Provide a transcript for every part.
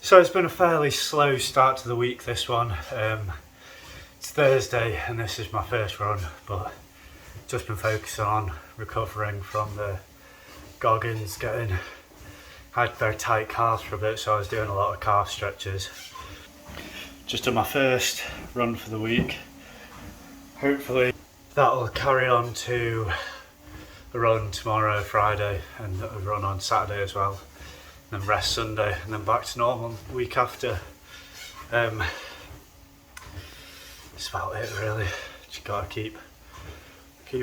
So it's been a fairly slow start to the week, this one. It's Thursday and this is my first run, but just been focusing on recovering from the Goggins, had very tight calves for a bit, so I was doing a lot of calf stretches. Just done my first run for the week. Hopefully that'll carry on to a run tomorrow, Friday, and a run on Saturday as well. Then rest Sunday, and then back to normal week after. That's about it really. Just gotta keep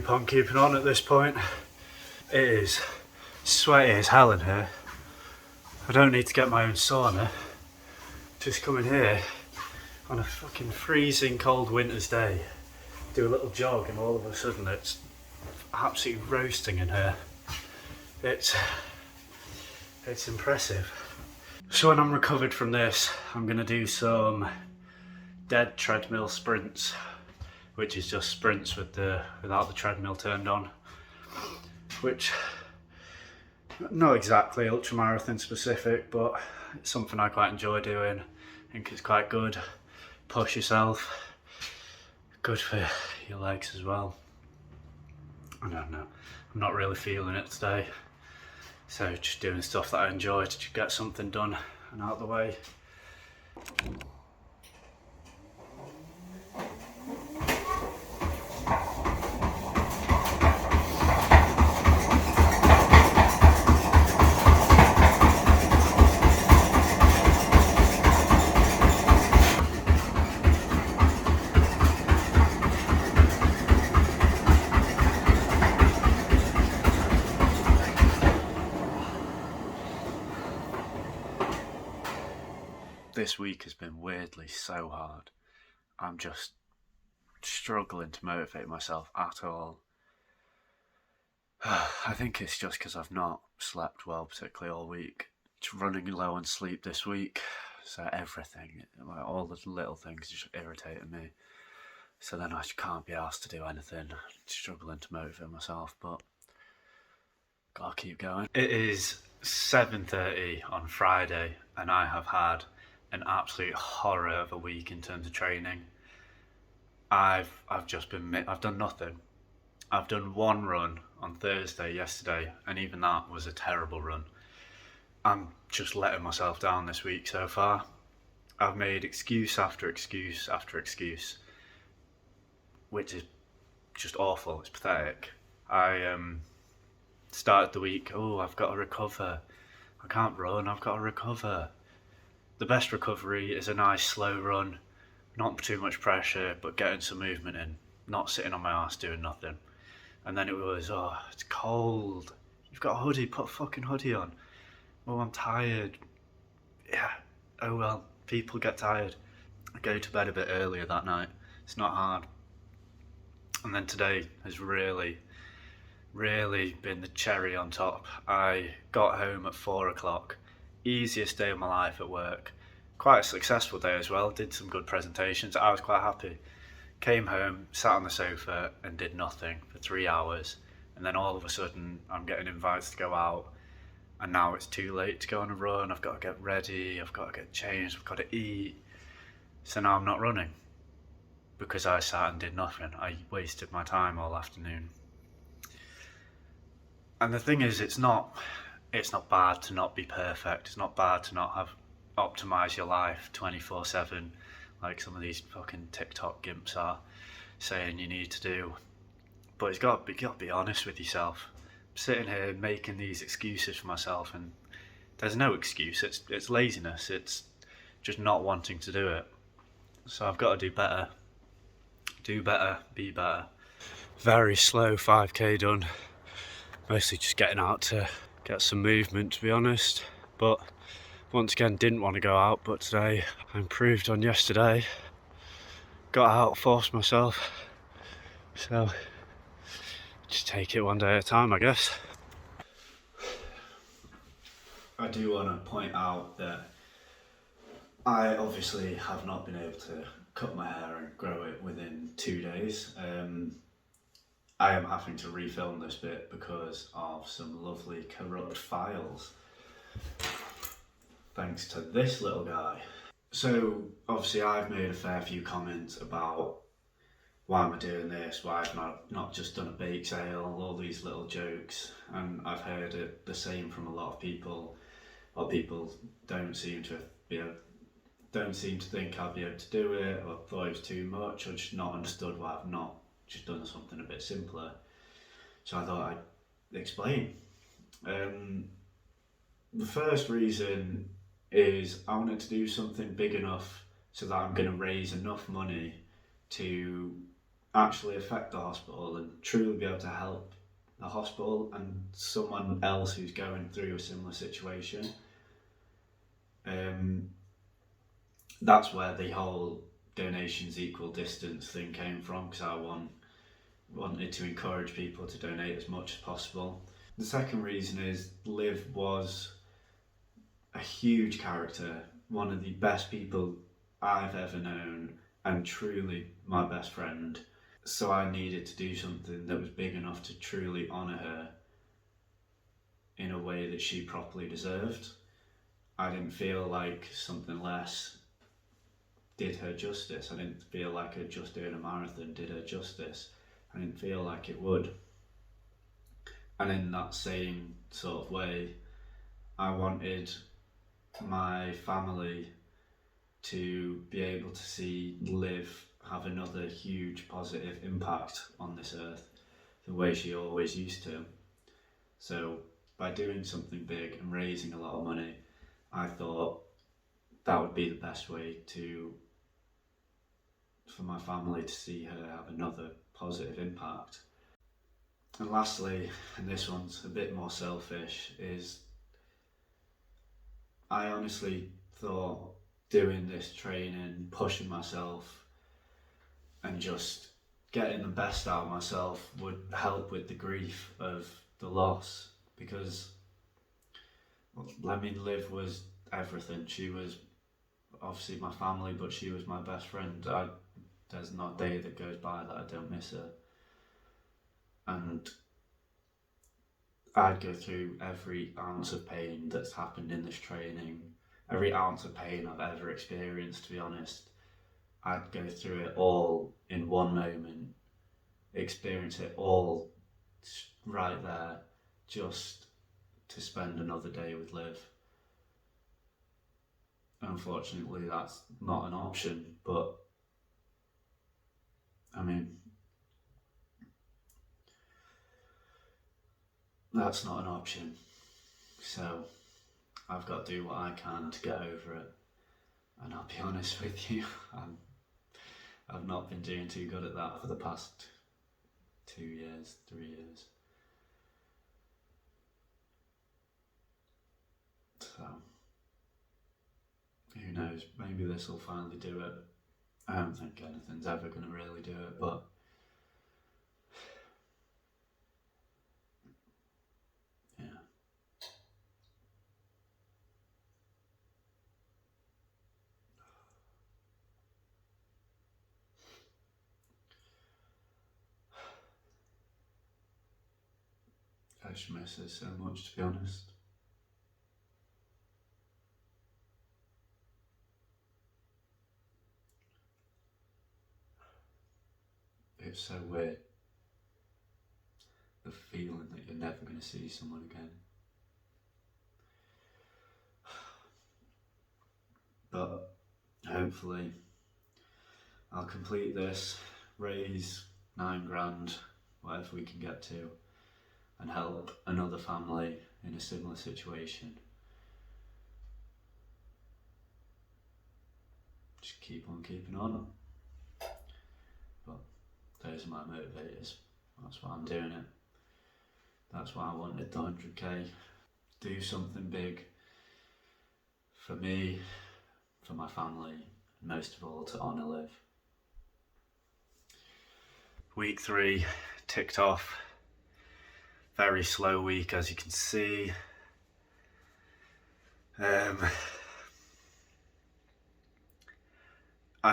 on keeping on at this point. It is sweaty as hell in here. I don't need to get my own sauna. Just come in here on a fucking freezing cold winter's day, do a little jog, and all of a sudden it's absolutely roasting in here. It's impressive. So when I'm recovered from this, I'm gonna do some dead treadmill sprints, which is just sprints without the treadmill turned on, which not exactly ultramarathon specific, but it's something I quite enjoy doing. I think it's quite good. Push yourself. Good for your legs as well. I don't know. I'm not really feeling it today. So just doing stuff that I enjoy to get something done and out of the way. This week has been weirdly so hard. I'm just struggling to motivate myself at all. I think it's just because I've not slept well, particularly all week. Just running low on sleep this week, so everything, like all the little things, just irritating me. So then I just can't be asked to do anything. Struggling to motivate myself, but gotta keep going. It is 7:30 on Friday, and I have had an absolute horror of a week in terms of training. I've done nothing. I've done one run on Thursday yesterday, and even that was a terrible run. I'm just letting myself down this week so far. I've made excuse after excuse after excuse, which is just awful. It's pathetic. I started the week, I've got to recover. I can't run, I've got to recover. The best recovery is a nice slow run, not too much pressure, but getting some movement in, not sitting on my ass doing nothing. And then it was, it's cold. You've got a hoodie, put a fucking hoodie on. Oh, I'm tired. Yeah, oh well, people get tired. I go to bed a bit earlier that night. It's not hard. And then today has really been the cherry on top. I got home at 4:00. Easiest day of my life at work. Quite a successful day as well. Did some good presentations. I was quite happy. Came home, sat on the sofa and did nothing for 3 hours. And then all of a sudden I'm getting invites to go out, and now it's too late to go on a run. I've got to get ready, I've got to get changed, I've got to eat. So now I'm not running because I sat and did nothing. I wasted my time all afternoon. And the thing is, it's not bad to not be perfect. It's not bad to not have optimize your life 24/7 like some of these fucking TikTok gimps are saying you need to do. But you got to be honest with yourself. I'm sitting here making these excuses for myself, and there's no excuse. It's laziness. It's just not wanting to do it. So I've got to do better. Do better, be better. Very slow 5k done. Mostly just getting out to get some movement, to be honest. But once again, didn't want to go out, but today I improved on yesterday. Got out, forced myself. So just take it one day at a time, I guess. I do want to point out that I obviously have not been able to cut my hair and grow it within 2 days. I am having to refilm this bit because of some lovely corrupt files. thanks to this little guy. So obviously I've made a fair few comments about why am I doing this, why I've not just done a bake sale, all these little jokes, and I've heard it the same from a lot of people. A lot of people don't seem to think I'll be able to do it, or thought it was too much, or just not understood why I've not just done something a bit simpler. So I thought I'd explain. The first reason is I wanted to do something big enough so that I'm going to raise enough money to actually affect the hospital and truly be able to help the hospital and someone else who's going through a similar situation. That's where the whole donations equal distance thing came from, because I wanted to encourage people to donate as much as possible. The second reason is Liv was a huge character, one of the best people I've ever known, and truly my best friend. So I needed to do something that was big enough to truly honour her in a way that she properly deserved. I didn't feel like something less did her justice. I didn't feel like her just doing a marathon did her justice. I didn't feel like it would. And in that same sort of way, I wanted my family to be able to see Liv have another huge positive impact on this earth the way she always used to. So by doing something big and raising a lot of money, I thought that would be the best way for my family to see her have another positive impact. And lastly, and this one's a bit more selfish, is I honestly thought doing this training, pushing myself and just getting the best out of myself would help with the grief of the loss, because I mean, Liv was everything. She was obviously my family, but she was my best friend. There's not a day that goes by that I don't miss her. And I'd go through every ounce of pain that's happened in this training, every ounce of pain I've ever experienced, to be honest. I'd go through it all in one moment, experience it all right there, just to spend another day with Liv. Unfortunately, that's not an option, but I mean, that's not an option. So I've got to do what I can to get over it. And I'll be honest with you, I've not been doing too good at that for the past 2 years, 3 years. So, who knows, maybe this will finally do it. I don't think anything's ever going to really do it, but yeah. I just miss her so much, to be honest. It's so weird, the feeling that you're never going to see someone again. But hopefully I'll complete this, raise £9,000, whatever we can get to, and help another family in a similar situation. Just keep on keeping on. But those are my motivators. That's why I'm doing it. That's why I wanted the 100k. Do something big for me, for my family, and most of all to honour Liv. Week 3 ticked off. Very slow week, as you can see. I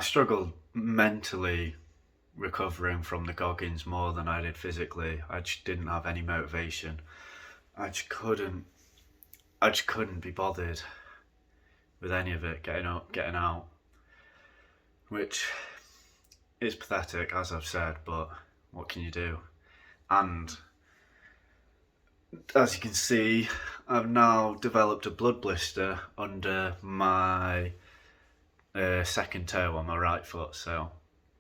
struggled mentally recovering from the Goggins more than I did physically. I just didn't have any motivation. I just couldn't be bothered. with any of it, getting up, getting out, which is pathetic, as I've said, but what can you do? And as you can see, I've now developed a blood blister under my second toe on my right foot, so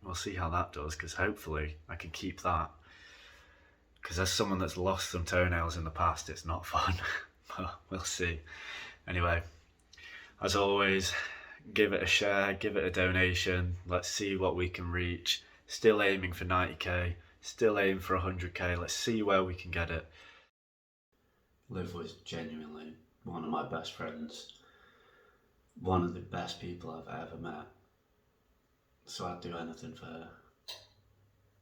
we'll see how that does, because hopefully I can keep that. Because as someone that's lost some toenails in the past, it's not fun, but we'll see. Anyway, as always, give it a share, give it a donation, let's see what we can reach. Still aiming for 90k, still aiming for 100k, let's see where we can get it. Liv was genuinely one of my best friends, one of the best people I've ever met, so I'd do anything for her.